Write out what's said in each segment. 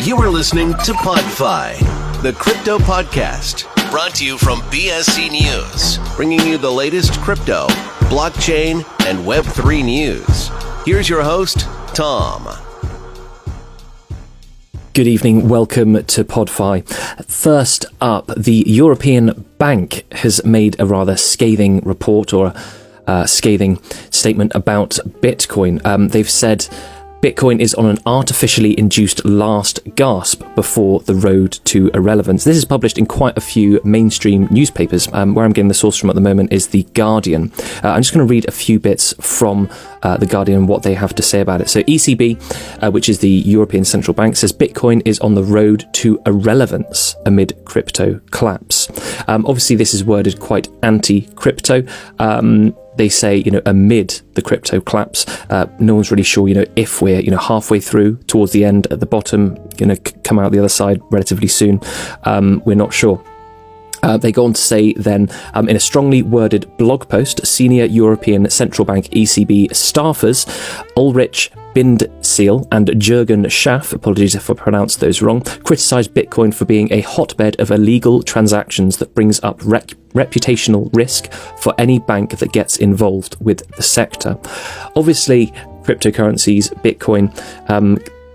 You are listening to PodFi, the crypto podcast, brought to you from BSC News, bringing you the latest crypto, blockchain, and Web3 news. Here's your host, Tom. Good evening, welcome to PodFi. First up, the European Bank has made a rather scathing report or a scathing statement about Bitcoin. They've said Bitcoin is on an artificially induced last gasp before the road to irrelevance. This is published in quite a few mainstream newspapers. Where I'm getting the source from at the moment is The Guardian. I'm just going to read a few bits from The Guardian and what they have to say about it. So ECB, which is the European Central Bank, says Bitcoin is on the road to irrelevance amid crypto collapse. Obviously, this is worded quite anti-crypto. They say, amid the crypto collapse, no one's really sure, if we're, halfway through, towards the end, at the bottom, going to come out the other side relatively soon. We're not sure. They go on to say then, in a strongly worded blog post, senior European Central Bank ECB staffers Ulrich Bindseal and Jürgen Schaff, apologies if I pronounced those wrong, criticised Bitcoin for being a hotbed of illegal transactions that brings up reputational risk for any bank that gets involved with the sector. Obviously, cryptocurrencies, Bitcoin,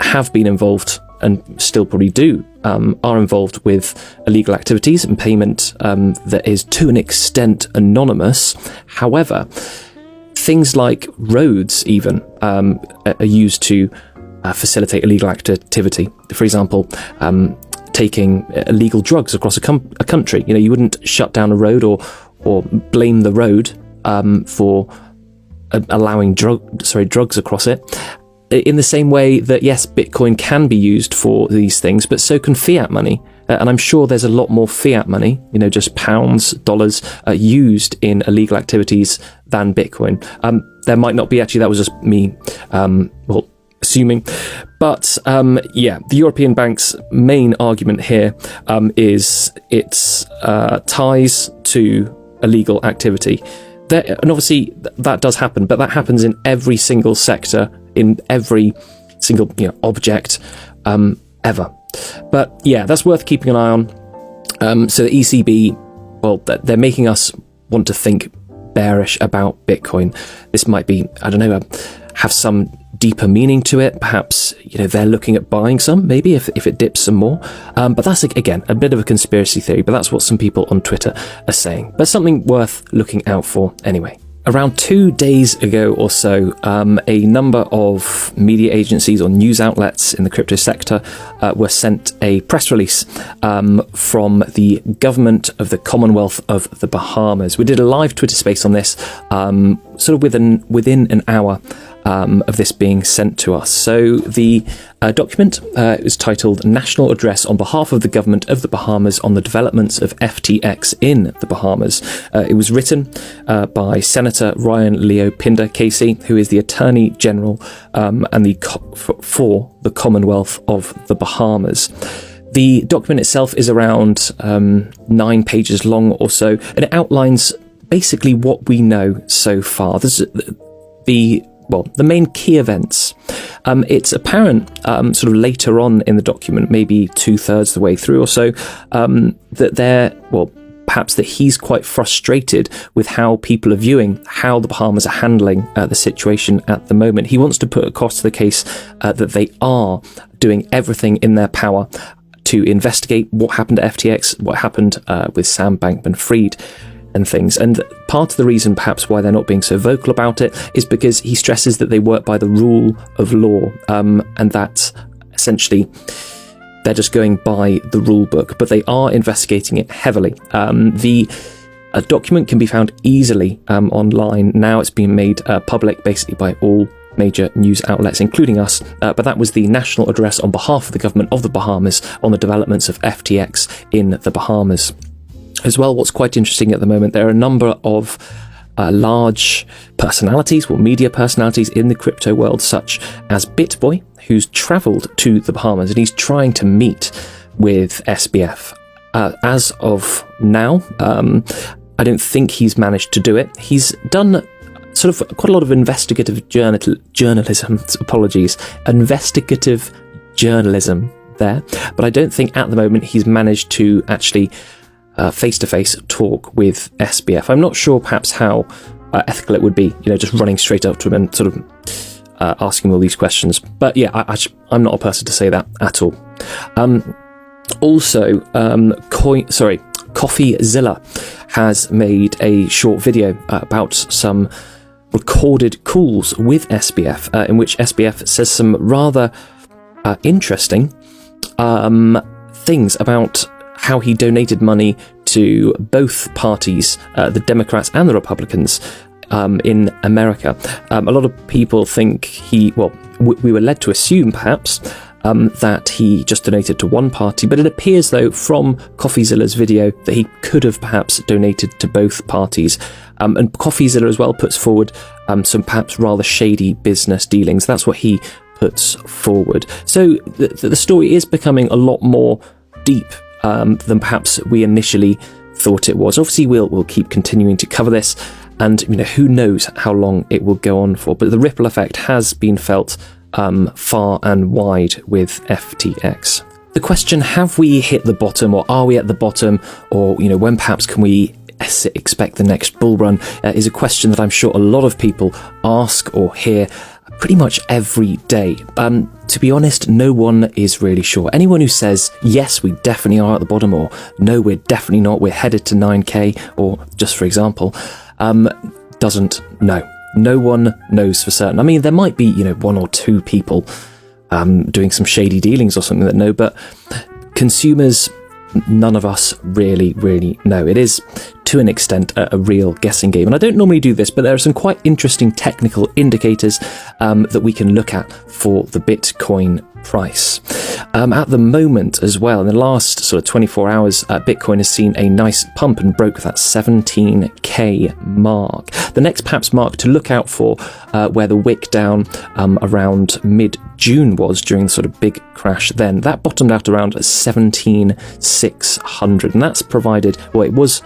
have been involved and still probably do, are involved with illegal activities and payment that is to an extent anonymous. However, things like roads even are used to facilitate illegal activity. For example, taking illegal drugs across a country. You wouldn't shut down a road or blame the road for allowing drugs across it. In the same way that, yes, Bitcoin can be used for these things, but so can fiat money. And I'm sure there's a lot more fiat money, just pounds, dollars, used in illegal activities than Bitcoin. There might not be, actually, that was just me, assuming. But, the European Bank's main argument here is its ties to illegal activity. And obviously that does happen, but that happens in every single sector, in every single object ever. But yeah, that's worth keeping an eye on. So the ECB, they're making us want to think bearish about Bitcoin. This might be, have some deeper meaning to it. Perhaps, they're looking at buying some, maybe if it dips some more. But that's, again, a bit of a conspiracy theory, but that's what some people on Twitter are saying. But something worth looking out for anyway. Around 2 days ago or so, a number of media agencies or news outlets in the crypto sector were sent a press release from the government of the Commonwealth of the Bahamas. We did a live Twitter space on this, sort of within an hour of this being sent to us. So the document is titled National Address on behalf of the Government of the Bahamas on the Developments of FTX in the Bahamas. It was written by Senator Ryan Leo Pinder Casey, who is the Attorney General and for the Commonwealth of the Bahamas. The document itself is around 9 pages long or so, and it outlines basically what we know so far. There's the main key events. It's apparent sort of later on in the document, maybe 2/3 the way through or so, that perhaps that he's quite frustrated with how people are viewing how the Bahamas are handling the situation at the moment. He wants to put across the case that they are doing everything in their power to investigate what happened to FTX, what happened with Sam Bankman-Fried and things. And part of the reason perhaps why they're not being so vocal about it is because he stresses that they work by the rule of law, and that essentially they're just going by the rule book, but they are investigating it heavily. The document can be found easily online. Now it's being made public basically by all major news outlets, including us, but that was the national address on behalf of the government of the Bahamas on the developments of FTX in the Bahamas. As well, what's quite interesting at the moment, there are a number of large personalities, media personalities in the crypto world, such as BitBoy, who's travelled to the Bahamas and he's trying to meet with SBF. As of now, I don't think he's managed to do it. He's done sort of quite a lot of investigative journalism. Investigative journalism. there. But I don't think at the moment he's managed to actually face-to-face talk with SBF. I'm not sure perhaps how ethical it would be, just running straight up to him and sort of asking him all these questions. But yeah, I'm not a person to say that at all. Also, CoffeeZilla has made a short video about some recorded calls with SBF, in which SBF says some rather interesting things about how he donated money to both parties, the Democrats and the Republicans, in America. A lot of people think we were led to assume perhaps that he just donated to one party, but it appears though from CoffeeZilla's video that he could have perhaps donated to both parties. And CoffeeZilla as well puts forward some perhaps rather shady business dealings. That's what he puts forward. So the story is becoming a lot more deep than perhaps we initially thought it was. Obviously, we'll keep continuing to cover this, and who knows how long it will go on for. But the ripple effect has been felt far and wide with FTX. The question, have we hit the bottom, or are we at the bottom, or when perhaps can we expect the next bull run, is a question that I'm sure a lot of people ask or hear pretty much every day. To be honest, no one is really sure. Anyone who says, yes, we definitely are at the bottom, or no, we're definitely not, we're headed to 9k, or just for example, doesn't know. No one knows for certain. I mean, there might be, one or two people doing some shady dealings or something that know, but consumers, none of us really know. It is, to an extent, a real guessing game. And I don't normally do this, but there are some quite interesting technical indicators that we can look at for the Bitcoin price. At the moment as well, in the last sort of 24 hours, Bitcoin has seen a nice pump and broke that 17k mark. The next perhaps mark to look out for, where the wick down around mid-June was during the sort of big crash then, that bottomed out around 17,600, and that's provided, it was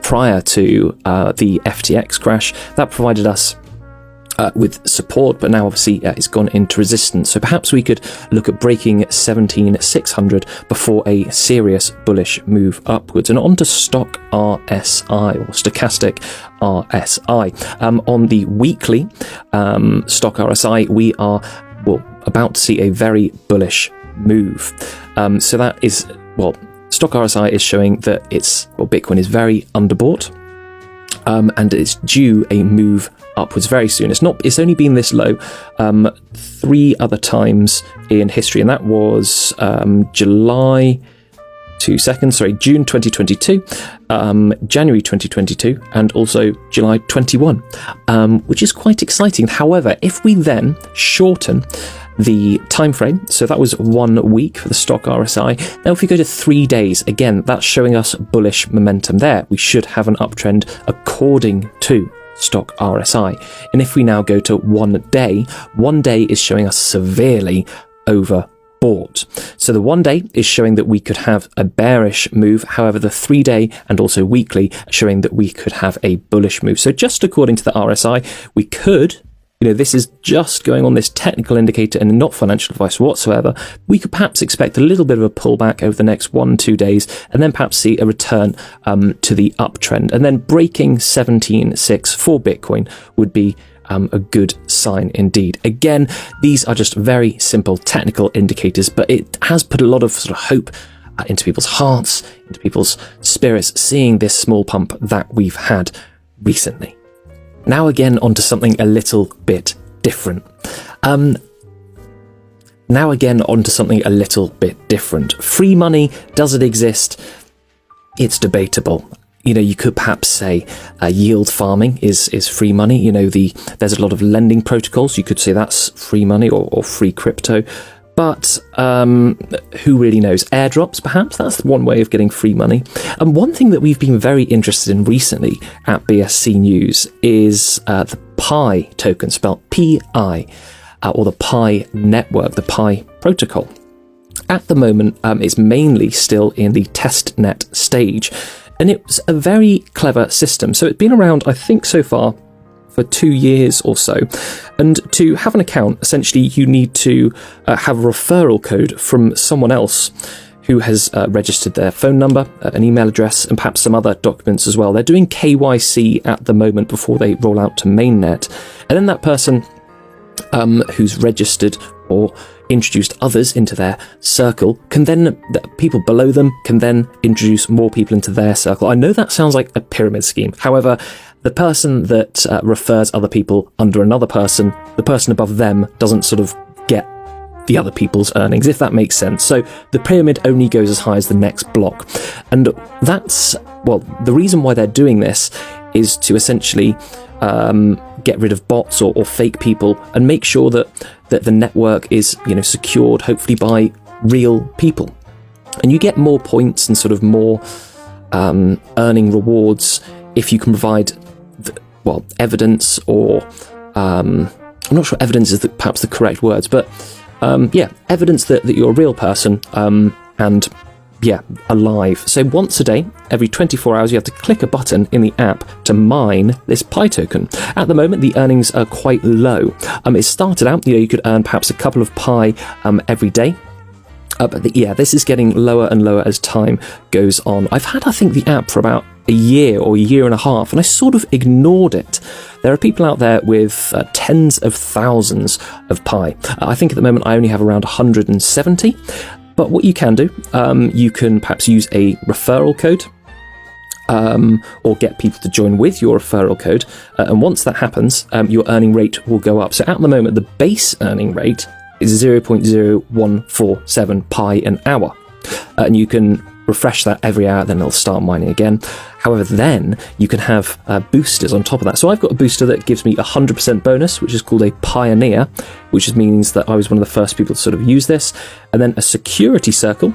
prior to the FTX crash, that provided us with support, but now obviously it's gone into resistance. So perhaps we could look at breaking 17,600 before a serious bullish move upwards. And on to stock RSI, or stochastic RSI. On the weekly stock RSI, we are about to see a very bullish move. So that is, stock RSI is showing that Bitcoin is very underbought, and it's due a move upwards very soon. It's only been this low 3 other times in history, and that was June 2022, January 2022, and also July 21, which is quite exciting. However, if we then shorten the time frame, so that was 1 week for the stock RSI. Now if we go to 3 days, again, that's showing us bullish momentum there. We should have an uptrend according to stock RSI. And if we now go to 1 day, 1 day is showing us severely overbought. So the 1 day is showing that we could have a bearish move. However, the 3 day and also weekly are showing that we could have a bullish move. So just according to the RSI, we could, this is just going on this technical indicator and not financial advice whatsoever, we could perhaps expect a little bit of a pullback over the next 1-2 days, and then perhaps see a return to the uptrend. And then breaking 17.6 for Bitcoin would be a good sign indeed. Again, these are just very simple technical indicators, but it has put a lot of sort of hope into people's hearts, into people's spirits, seeing this small pump that we've had recently. Now again, onto something a little bit different. Free money, does it exist? It's debatable. You could perhaps say yield farming is free money. There's a lot of lending protocols. You could say that's free money or free crypto. But who really knows? Airdrops, perhaps? That's one way of getting free money. And one thing that we've been very interested in recently at BSC News is the Pi token, spelled P-I, or the Pi network, the Pi protocol. At the moment, it's mainly still in the testnet stage. And it's a very clever system. So it's been around, I think, so far for 2 years or so. And to have an account, essentially, you need to have a referral code from someone else who has registered their phone number, an email address, and perhaps some other documents as well. They're doing KYC at the moment before they roll out to mainnet. And then that person who's registered or introduced others into their circle can then, people below them can then introduce more people into their circle. I know that sounds like a pyramid scheme. However, the person that refers other people under another person, the person above them doesn't sort of get the other people's earnings, if that makes sense. So the pyramid only goes as high as the next block. And that's, well, the reason why they're doing this is to essentially get rid of bots or fake people and make sure that the network is, secured, hopefully by real people. And you get more points and sort of more earning rewards if you can provide, evidence, or I'm not sure evidence is perhaps the correct words, but evidence that you're a real person and alive. So once a day, every 24 hours, you have to click a button in the app to mine this Pi token. At the moment, the earnings are quite low. It started out, you could earn perhaps a couple of Pi every day. But this is getting lower and lower as time goes on. I've had, I think, the app for about a year or a year and a half, and I sort of ignored it. There are people out there with tens of thousands of Pi. I think at the moment I only have around 170. But what you can do, you can perhaps use a referral code or get people to join with your referral code. And once that happens, your earning rate will go up. So at the moment, the base earning rate is 0.0147 Pi an hour. And you can refresh that every hour, then it'll start mining again. However, then you can have boosters on top of that. So I've got a booster that gives me 100% bonus, which is called a Pioneer, which means that I was one of the first people to sort of use this. And then a security circle,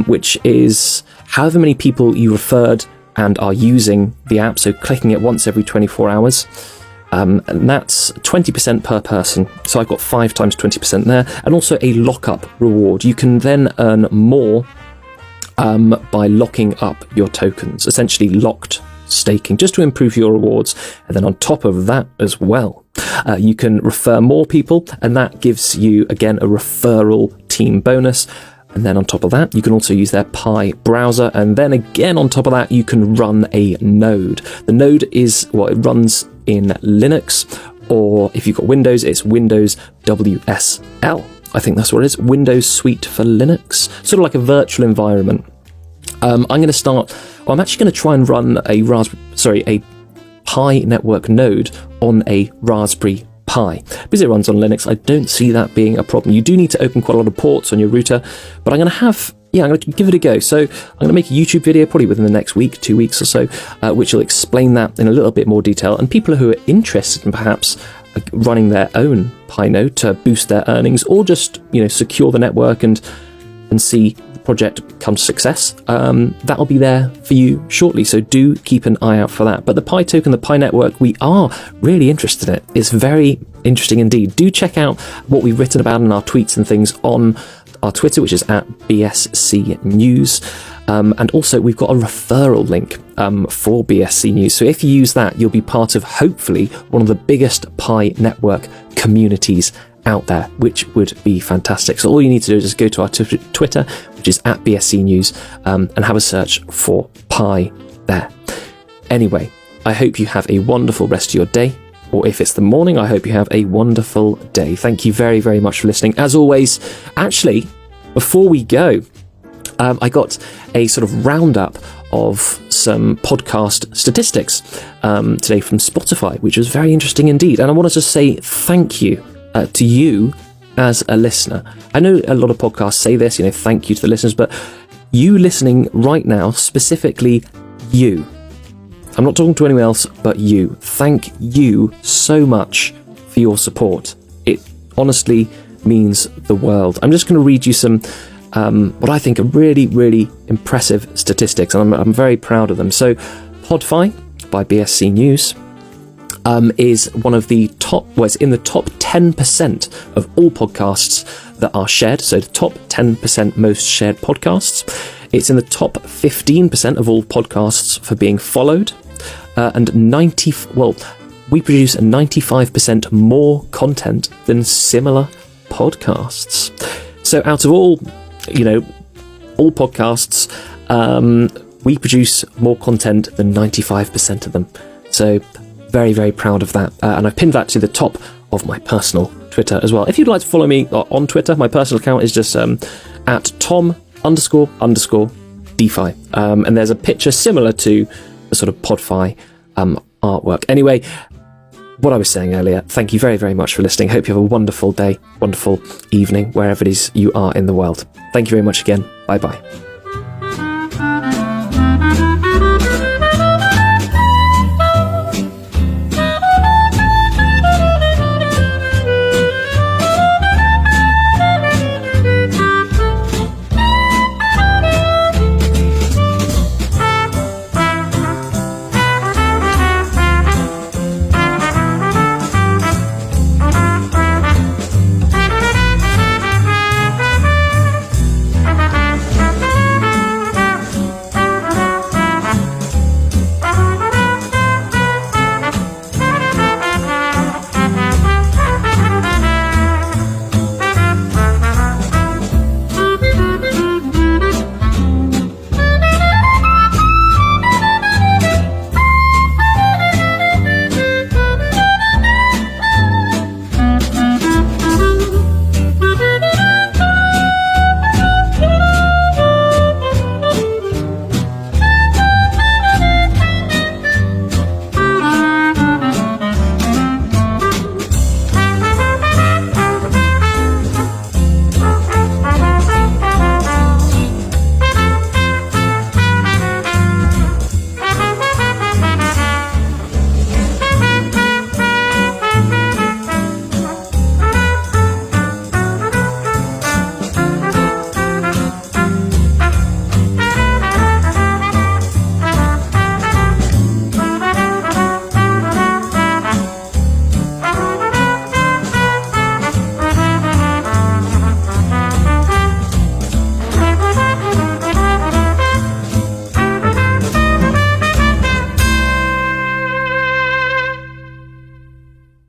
which is however many people you referred and are using the app, so clicking it once every 24 hours. And that's 20% per person. So I've got 5 times 20% there. And also a lockup reward. You can then earn more by locking up your tokens, essentially locked staking, just to improve your rewards. And then on top of that as well, you can refer more people, and that gives you, again, a referral team bonus. And then on top of that, you can also use their Pi browser. And then again, on top of that, you can run a node. The node is, it runs in Linux, or if you've got Windows, it's Windows WSL. I think that's what it is. Windows Suite for Linux. Sort of like a virtual environment. I'm actually going to try and run a Pi network node on a Raspberry Pi. Because it runs on Linux, I don't see that being a problem. You do need to open quite a lot of ports on your router, but I'm going to give it a go. So I'm going to make a YouTube video probably within the next week, 2 weeks or so, which will explain that in a little bit more detail. And people who are interested in perhaps running their own Pi node to boost their earnings, or just secure the network and see the project come to success, that'll be there for you shortly. So do keep an eye out for that. But the Pi token, the Pi network, we are really interested in it. It's very interesting indeed. Do check out what we've written about in our tweets and things on our Twitter, which is at BSC News. And also, we've got a referral link for BSC News. So if you use that, you'll be part of, hopefully, one of the biggest Pi network communities out there, which would be fantastic. So all you need to do is just go to our Twitter, which is at BSC News, and have a search for Pi there. Anyway, I hope you have a wonderful rest of your day. Or if it's the morning, I hope you have a wonderful day. Thank you very, very much for listening. As always, actually, before we go, I got a sort of roundup of some podcast statistics today from Spotify, which was very interesting indeed. And I want to just say thank you to you as a listener. I know a lot of podcasts say this, thank you to the listeners, but you listening right now, specifically you, I'm not talking to anyone else but you. Thank you so much for your support. It honestly means the world. I'm just going to read you some what I think are really, really impressive statistics, and I'm very proud of them. So PodFi by BSC News is one of the top, it's in the top 10% of all podcasts that are shared. So the top 10% most shared podcasts. It's in the top 15% of all podcasts for being followed, and we produce 95% more content than similar podcasts. So out of all podcasts, we produce more content than 95% of them. So very, very proud of that. And I've pinned that to the top of my personal Twitter as well. If you'd like to follow me on Twitter, my personal account is just at Tom__DeFi. And there's a picture similar to the sort of PodFi artwork. Anyway, what I was saying earlier, thank you very, very much for listening. Hope you have a wonderful day, wonderful evening, wherever it is you are in the world. Thank you very much again. Bye-bye.